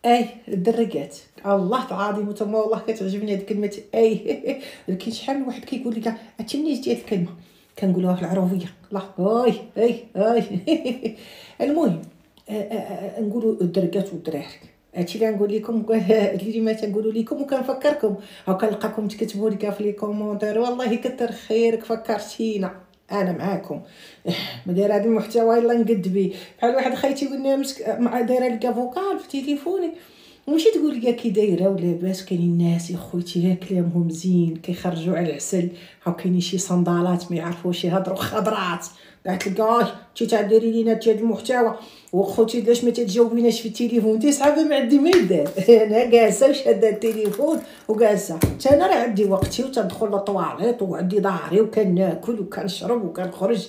اي الدريقات الله العظيم تما والله كتعجبني هاد كلمه اي. ولكن شحال من واحد كيقول لك هاتي منين جدي هاد الكلمه، كنقولوها في العروبيه الله اي اي. المهم نقولوا الدريقات والدراري. هادشي اللي غنقول لكم اللي ما تنقولوا لكم، وكنفكركم هاو كنلقاكم تكتبوا لي في لي كومونتير والله كتر خيرك فكرتينا انا معاكم. ما داير هذا المحتوى الا نقد بيه. بحال واحد خايتي قلنا مع دايره لك فوكال في تليفوني ومشي تقول لي كي دايره ولاباس. كاينين الناس يا خويتي كلامهم زين كيخرجوا على العسل. ها كاينين شي صندالات ما يعرفوش يهضروا خضرات. قالت لك انت تعديري لينا هذا المحتوى وخوتي علاش ما تجاوبيناش في التليفون؟ انت صحابه ما عندي ما يدار. انا جالسه وشاده التليفون وجالسه حتى انا راه عندي وقتي وتدخل للطواليط وعندي ظهري وكناكل وكنشرب وكنخرج.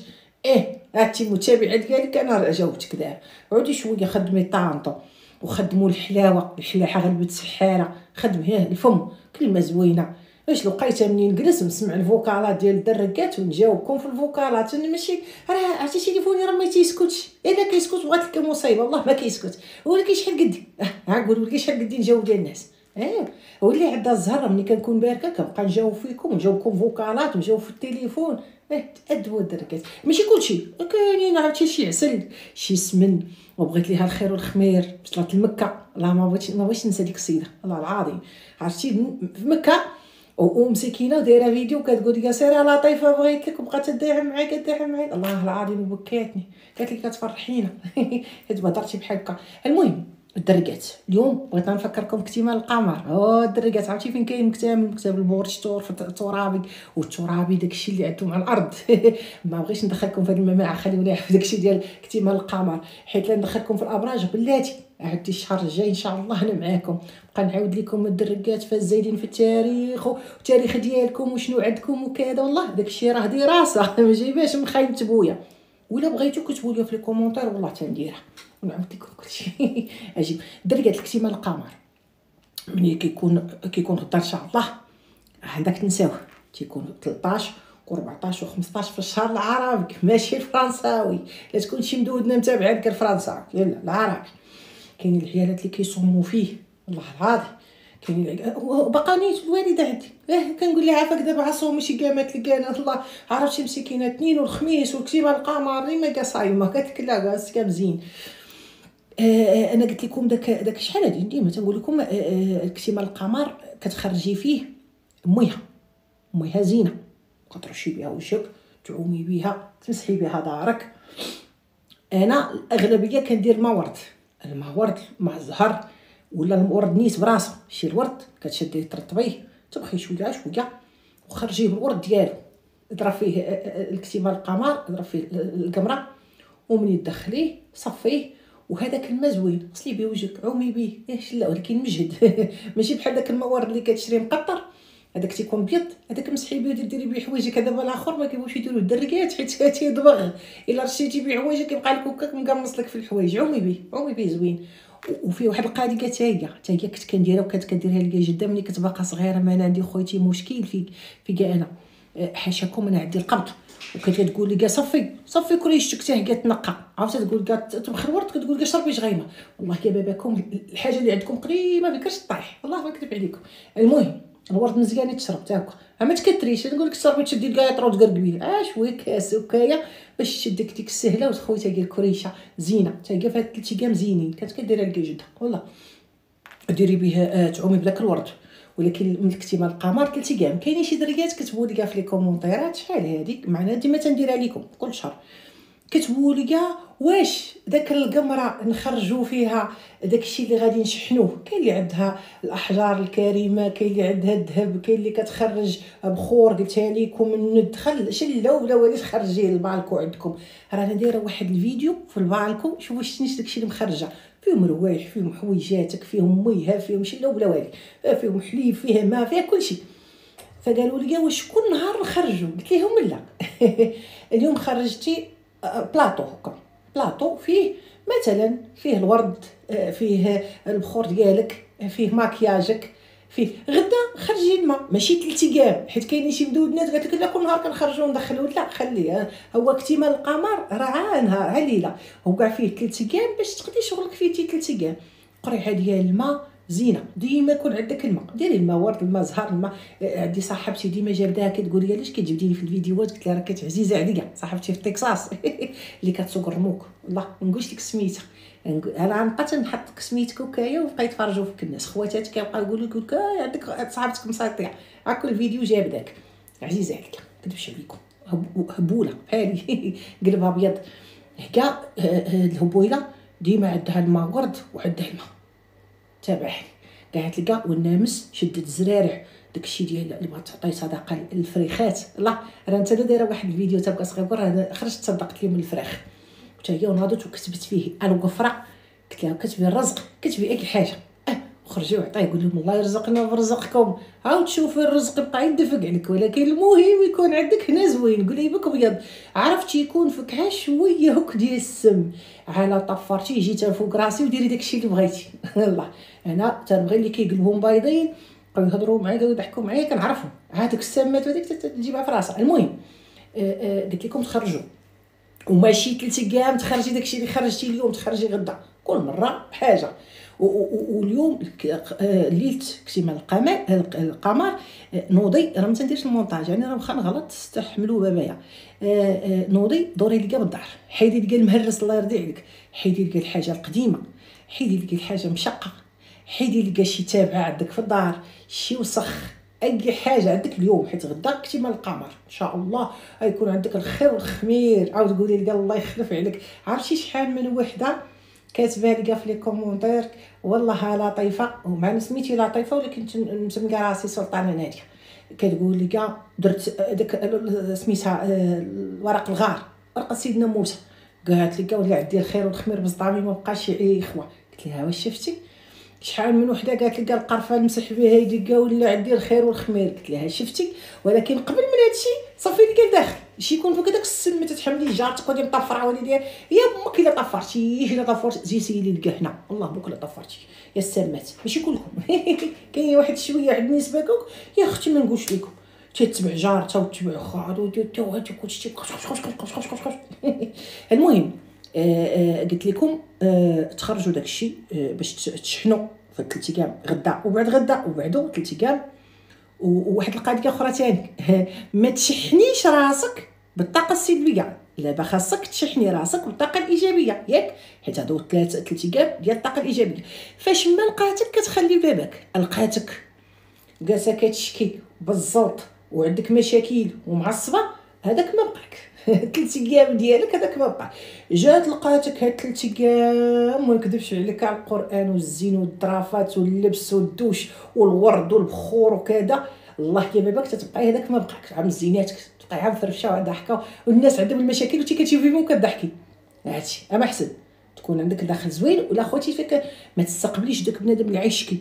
هاتي متابعه ديالك انا راه جاوبتك دابا. عودي شويه خدمي طانطو وخدموا الحلاوه غلبت سحاره. خدمي الفم كلمه زوينه. واش لقيتها منين نجلس نسمع الفوكالات ديال الدرقات ونجاوبكم في الفوكالات. انا ماشي راه عرفتي تليفوني راه ما تيسكتش. الا كيسكت بغات لك مصيبه والله ما كيسكت. ولكن شحال قدي نقول لك شحال قدي نجاوب ديال الناس. واللي عندها الزهر ملي كنكون باركه كنبقى نجاوب فيكم ونجاوبكم فوكالات ونجاوب في التليفون. تادوا الدرقات ماشي كلشي. كاينين عرفتي شي عسل شي سمن وبغيت ليها الخير والخمير. وصلت لمكه الله ما بغيتش ننسى ديك السيده الله العظيم. عرفتي في مكه ومسكينه ودايره فيديو كتقول لي سيره لطيفه بغيتك وبقات تداعم معاك الله العظيم وبكاتني. قالت لي كتفرحينا. حيت هضرتي بحال هكا. المهم الدرقات اليوم بغيت نفكركم اكتمال القمر. الدرقات عرفتي فين كاين مكتب المورشتور في الترابي. والترابي داكشي اللي عندهم على الارض. ما بغيتش ندخلكم في هذه المماعه خليوني في داكشي ديال اكتمال القمر حيت لا ندخلكم في الابراج بلاتي. عندي الشهر الجاي ان شاء الله انا معاكم بقى نعاود لكم الدرقات فازايدين في التاريخ والتاريخ ديالكم وشنو عندكم وكذا. والله داكشي راه دراسه ما جايباش من خايب بويا. ولا بغيتو كتبوا لي في الكومونتير والله تنديرها ونعاود لكم كلشي. اجيب درقات الاكتمال القمر ملي كيكون غدا ان شاء الله. هذاك تنساوه تيكون 13 و14 و15 في الشهر العربي ماشي الفرنساوي. لا تكون شي مدودنا متابعه ديك الفرنساوي لا العربي. كاينين العيالات اللي كيصوموا فيه والله العظيم. كاينين باقا نيت الوالده عندي كنقول لها عافاك دابا صومي شي قامت لك انا الله عرفتي مسكينه الاثنين والخميس واكتمال القمر اللي ما صايمه قالت لك لا كاع مزيان. انا قلت لكم داك شحال هادي ديما تنقول لكم اكتمال القمر كتخرجي فيه ميها زينه كترشي بها وجهك تعومي بها تمسحي بها دارك. انا الاغلبيه كندير الماورد مع الزهر ولا الورد نيت براسو. شي الورد كتشديه ترطبيه تبخي شويه وخرجيه بالورد ديالو. اضرب فيه الاكتمال القمر اضرب فيه القمره ومني تدخليه صفيه. وهذاك الماء زوين غسلي به وجهك عومي به لا ولكن مجهد. ماشي بحال داك الماورد اللي كتشري مقطر هذاك تيكون بيض. هذاك مسحي به ديري به حوايجك. دابا الاخر ما كيبغيوش يديروا الدرقات حيت تيدبغ. الا رشيتي به حوايجك كيبقى لك هكاك مقمص لك في الحوايج. عومي به زوين. وفي واحد القاعده حتى هي كنت كنديرها وكانت كديرها ليا جده ملي كنت باقا صغيره. ما انا عندي خويتي مشكل في كاع انا حاشاكم انا عندي القبض. وكانت تقول لي صفي كريشتك حتى هي تنقى. عرفتي تقول تبخر ورد كتقول لي شربي غيمه. والله يا باباكم الحاجه اللي عندكم قريبه ما فيكاش طيح والله ما نكذب عليكم. المهم الورد مزيان يتشرب حتى هكا ما تكثريش. نقول لك شربي تشدي الكايطرو وتقرقبيه شويه كاس وكايه باش تشدك ديك السهله. وخويتها ديال الكريشه زينه حتى هي فهاد 3 ايام زينين كانت كديرها لك جده والله. ديري بها تعومي بداك الورد. ولكن من اكتمال القمر 3 ايام. كاينين شي دريات كتبوا لي في لي كومونتيرات شحال هذيك معنا ديما تنديرها لكم كل شهر. كتبوا لي واش داك القمره نخرجوا فيها داكشي اللي غادي نشحنوه. كاين اللي عندها الاحجار الكريمه كاين اللي عندها الذهب كاين اللي كتخرج بخور. قلتها لكم ندخل شله ولا وليش خرجيه البالكو عندكم. رانا دايره واحد الفيديو في البالكو شوفوا شنو داكشي اللي مخرجه. فيهم روايح فيهم حويجاتك فيهم ميها فيهم شله ولا والي فيهم حليب فيها ما فيها كلشي. فقالوا لي واش كل نهار نخرجوا. قلت لهم لا. اليوم خرجتي بلاطو هكا بلاطو فيه مثلا فيه الورد فيه البخور ديالك فيه ماكياجك فيه غدا خرجي الماء ماشي 3 ايام. حيت كاينين شي مدودنات قالت لك لا كل نهار كنخرجوا وندخلوا. لا خليه هو اكتمال القمر راه نهار ليله هو كاع فيه 3 ايام باش تقضي شغلك فيه 3 ايام. قريعه ديال الماء زينه. ديما يكون عندك الماء، ديري الماء ورد، الماء زهر، الماء. عندي صاحبتي ديما جابداها كتقول لي علاش كتجبديني في الفيديوهات؟ قلت لها راه كتعزيزه عليا، صاحبتي في تكساس اللي كتسوق الرموك. والله ما نقولش لك سميتها، انا غنبقى نحط لك سميتك وكايا وبقى يتفرجوا فيك الناس. خواتاتك كيبقاو يقولوا لك عندك صاحبتك مسيطيه، ها كل فيديو جابداك. عزيزه عليا كنمشي عليكم هبوله بحالي قلب ابيض. كاع الهبويله ديما عندها الماء ورد وعندها الماء تابعني. كاع تلقى والنامس شدت الزرارع، داكشي ديال اللي بغات تعطي صدقه للفريخات. الله راه انت دايره واحد الفيديو تبقى صغير، انا خرجت تصدقت لهم الفراخ حتى هي وناضت وكتبت فيه الوقفره. قلت لها كتبي الرزق، كتبي اي حاجه وخرجي وعطيه، يقول لهم الله يرزقنا ويرزقكم. هاو تشوفي الرزق يبقى يدفق عليك، ولكن المهم يكون عندك هنا زوين قليبك ابيض، عرفتي يكون فيك شويه هك ديال السم على طفرتي جيت فوق راسي وديري داكشي اللي بغيتي. الله انا تنبغي اللي كيقلبهم بيضين بقاو يهضروا معايا ويضحكوا معايا كنعرفهم، هذوك السمات هذيك تجيبها في راسها. المهم قلت لكم تخرجوا وماشي 3 ايام تخرجي داكشي اللي خرجتي اليوم تخرجي غدا، كل مره حاجه. واليوم ليلت كتيما القمر نوضي، راه ما تنديرش المونتاج يعني، راه واخا نغلط استحملوا بابايا. نوضي دوري لي بالدار، حيدي لي المهرس الله يرضي عليك، حيدي لي الحاجه القديمه، حيدي لي الحاجه مشقه، حيدي لي شي تابعه عندك في الدار، شي وسخ، اي حاجه عندك اليوم، حيت غدا كتيما القمر ان شاء الله غيكون عندك الخير والخمير. عاود تقولي لي الله يخلف عليك. عرفتي شحال من وحده كاتبه لي في لي كومونتير والله لطيفه، ومع سميتي لطيفه ولكن مسميه راسي سلطانه ناديه، كتقول لي درت داك سميتها ورق الغار، ورقه سيدنا موسى، قالت لي ولا عندي الخير والخمير بصدامي ما بقاش اخوه. قلت لها واش شفتي شحال من وحده قالت لي القرفه نمسح بها يدي ولا عندي الخير والخمير. قلت لها شفتي، ولكن قبل من هادشي صافي لي داخل شي يكون فيك داك السم تتحملي جارتك ودي مطفره وليدي يا امك الا طفرتي الا طفرت زي سيلي لقى هنا الله بوك الا طفرتي يا السمات ماشي كلكم كاين واحد شويه عند نسبه كوك يا اختي ما نقولش لكم تتبع جارتها وتتبع خاطو وتتوها كلشي المهم قلت لكم تخرجوا داكشي باش تشحنوا في 3 ايام غدا وبعد غدا وبعدو 3 ايام. وواحد القضيه اخرى ثاني ما تشحنيش راسك بالطاقه السلبيه، لا خاصك تشحني راسك بالطاقه الايجابيه ياك، حيت هادو 3 ايام ديال الطاقه الايجابيه. فاش ما لقاتك كتخلي بابك، لقاتك جالسه كتشكي بالزلط وعندك مشاكل ومعصبه، هذاك ما بقاك 3 ايام ديالك هذاك ما بقى. جات لقاتك هاد 3 ايام ما نكذبش عليك على القران والزين والظرافات واللبس والدوش والورد والبخور وكذا، الله يا باباك تتبقاي هذاك ما بقاك. عام زيناتك تبقاي عام فرشه وضحكه والناس عندهم المشاكل وانت كتشوفيهم وكضحكي، هادشي اما احسن تكون عندك داخل زوين. ولا خوتي فيك ما تستقبليش داك بنادم اللي عايشكي،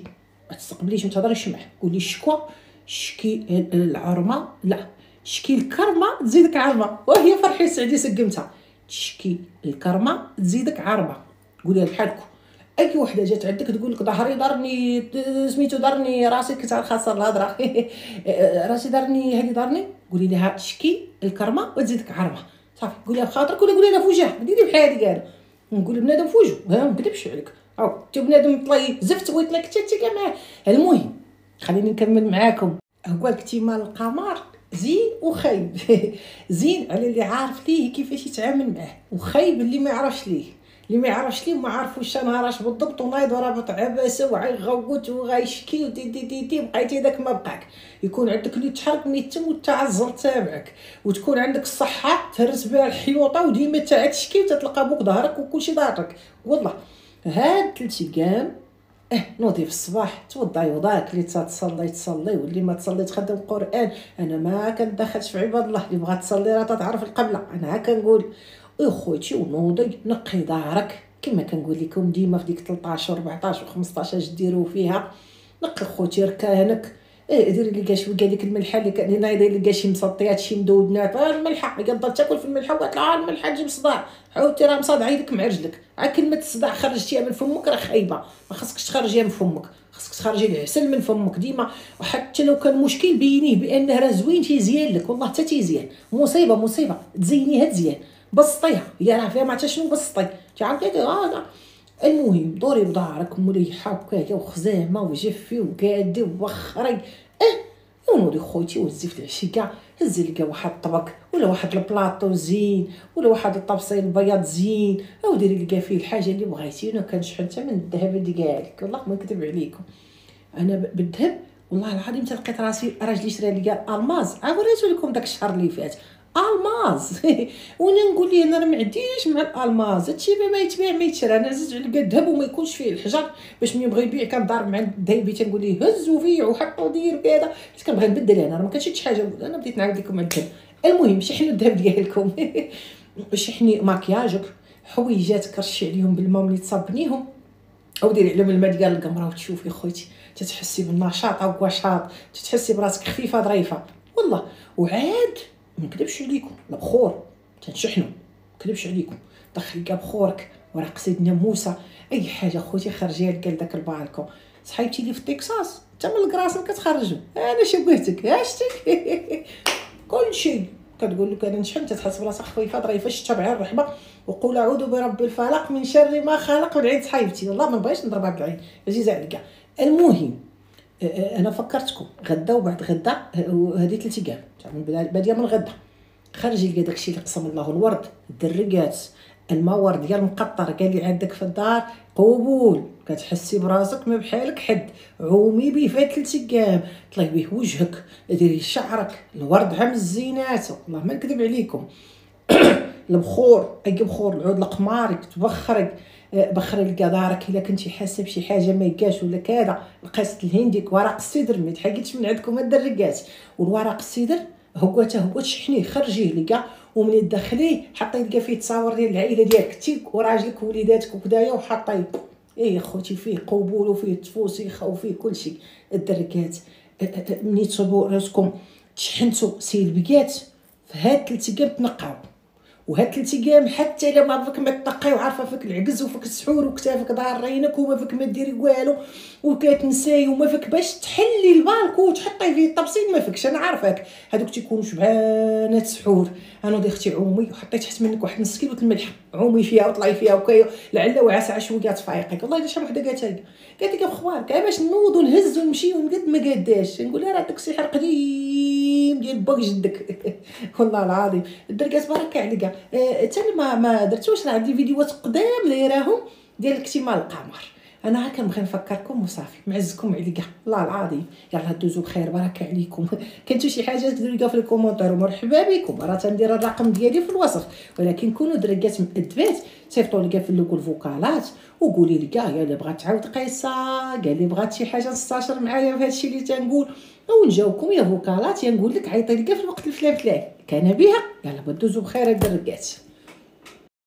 ما تستقبليش، ما تهضريش معاه، قولي شكوى شكي العرمه لا تشكي الكرمه تزيدك عرمه، وهي فرحي سعدي سقمتها. تشكي الكرمه تزيدك عرمه، قوليها بحالكم. اي وحده جات عندك تقول لك ظهري ضرني سميتو ضرني راسي كنت خاصه الهضره راسي ضرني هذه ضرني، قولي لها تشكي الكرمه وتزيدك عرمه صافي. قوليها بخاطرك ولا قوليها في وجهها، ديري بحالي قال نقول بنادم في وجهه ما نكذبش عليك، او حتى بنادم طلي زفت ويطلق حتى معاه. المهم خليني نكمل معاكم. هو اكتمال القمر زين وخايب زين على اللي عارف ليه كيفاش يتعامل معاه، وخايب اللي ما يعرفش ليه، اللي ما يعرفش ليه وما عارفوش نهاراش بالضبط ونايض ورابط عباسه وغيغوت وغيشكي ودي بقيتي داك ما بقاك. يكون عندك اللي تحرك ميتم وتعزل تابعك، وتكون عندك الصحه تهرس بها الحيوطه وديما تشكي وتتلقى بوك ظهرك وكلشي ضارك. والله هاد 3 ايام نوضي في الصباح توضعي وضاك، اللي تصلي واللي ما تصلي تخدم القران. انا ما كندخلش في عباد الله، اللي بغات تصلي راه تعرف القبله، انا كنقول اخوتي ونوضي نقي دارك كما كنقول لكم ديما في ديك 13 و14 و15 اش ديروا فيها. نقي خوتي ركانك، ديري لي كاع شويه ديك الملحه اللي كان نايضه لي كاع شي مسطيات شي مدودنات، الملحه قد تاكل في الملحه وقالت لها الملحه تجيب صداع، عاودتي راه مصادعه يدك مع رجلك، كلمه الصداع خرجتيها من فمك راه خايبه، ما خاصكش تخرجيها من فمك، خاصك تخرجي العسل من فمك ديما. وحتى لو كان مشكل بينيه بانه راه زوين تيزيان لك، والله حتى تيزيان، مصيبه تزينيها تزيان، بسطيها هي راه فيها ما حتى شنو بسطي تعرفي المهم دوري بظهرك مريحه هكايا وخزامه وجفي وقادي ووخري ونوضي خويتي وهزي في العشي كاع، هزي لي كاع واحد الطبق ولا واحد البلاطو زين ولا واحد الطبسيل بياض زين، او ديري لي كاع فيه الحاجه اللي بغيتي. انا كنشحن حتى من الذهب اللي قالك، والله ما نكذب عليكم. انا بالذهب والله العظيم تلقيت راسي راجلي شرا لي كاع الماز، وريتو لكم داك الشهر اللي فات الماز وانا نقول ليه انا راه ما عنديش مع الالماز، هادشي ما يتباع ما يتشرى. انا زدت على كاع الذهب وما يكونش فيه الحجر باش ملي يبغي يبيع كنضارب مع الذهبي تنقول ليه هز وبيع وحط ودير كذا، حيت كنبغي نبدل. انا راه ما كنشدش حاجه، انا بديت نعاود لكم على الذهب. المهم شحنوا الذهب ديالكم شحني ماكياجك، حويجاتك رشي عليهم بالماء ملي تصابنيهم، او ديري عليهم الماء ديال القمره وتشوفي خويتي تتحسي بالنشاط او النشاط، تتحسي براسك خفيفه ظريفه والله. وعاد ما نكذبش عليكم البخور تنشحنوا، ما نكذبش عليكم، دخلي كاع بخورك ورق سيدنا موسى اي حاجه خوتي خرجيها لك لداك البالكون. صحيبتي اللي في تكساس حتى من الكراسن كتخرجوا، انا شبهتك عشتك كل شيء كتقول لك انا نشحن، تتحس براسك خفيفه ظريفه. تتبعي الرحمه وقول اعوذ برب الفلق من شر ما خلق من عند صحيبتي، والله ما بغيتش نضربها بالعين عزيزه عليا. المهم انا فكرتكم غدا وبعد غدا، هذه 3 ايام باديه من غدا. خرجي لي داكشي اللي قسم الله، الورد، الدرقات، الماور ديال المقطر، قال لي عندك في الدار قبول، كتحسي براسك ما بحالك حد. عومي به في 3 ايام، طلعي به وجهك، ديري شعرك، الورد عام الزينات، والله ما نكذب عليكم. البخور، اي بخور، العود القماري تبخري، بخري لك دارك الا كنتي حاسه بشي حاجه ما يكاش ولا كذا. القسط الهندي، ورق السدر ما تحيدش من عندكم هاد الرقات، والورق السدر هو تشحنيه خرجيه لكا، وملي تدخليه حطي لكا فيه تصاور ديال العائله ديالك تيك وراجلك ووليداتك وكدايا، وحطي ايه خوتي فيه قبول وفيه تفوسيخه وفيه كل شيء. الدركات ملي تصوبوا راسكم تشحنتوا سلبيات في هاد 3 ايام تنقاو، وهاد 3 ايام حتى الا ما فيك ما تنقي وعارفه فيك العجز وفيك السحور وكتافك ضارينك وما فيك ما ديري والو وكتنساي وما فيك باش تحلي البالكو وتحطي فيه الطبسيل ما فيكش. انا عارفاك هادوك تيكونوا شبعانات سحور. انا ودي اختي عومي وحطيت تحت منك واحد نص كيلو الملح، عومي فيها وطلعي فيها وكايا لعل وعسى شويه تفايقك. والله الا شحال وحده قالت لي اخبارك باش نوض ونهز ونمشي ونقد ما قاداش، نقول لها راه داك السحر قديم ديال باك جدك والله العظيم. الدركات بارك عليك حتى ما درتوش، راه عندي فيديوهات قدام دايراهم ديال اكتمال القمر. انا كنبغي نفكركم وصافي، معزكم عليا والله العظيم. يلا دوزوا بخير، بارك عليكم. كنتو شي حاجه تقولوا لي في الكومونتير ومرحبا بكم، راه تندير الرقم ديالي في الوصف، ولكن كونوا دركات مؤدبات صيفطوا لي في اللوكو الفوكالات وقولي لي يا اللي بغات تعاود قيصه، قال لي بغات شي حاجه نستاشر معايا في هادشي اللي تنقول، او نجاوبكم يا فوكالات يا نقول لك عيطي لي في الوقت الفلان كان بها. يلا دوزوا بخير الدركات.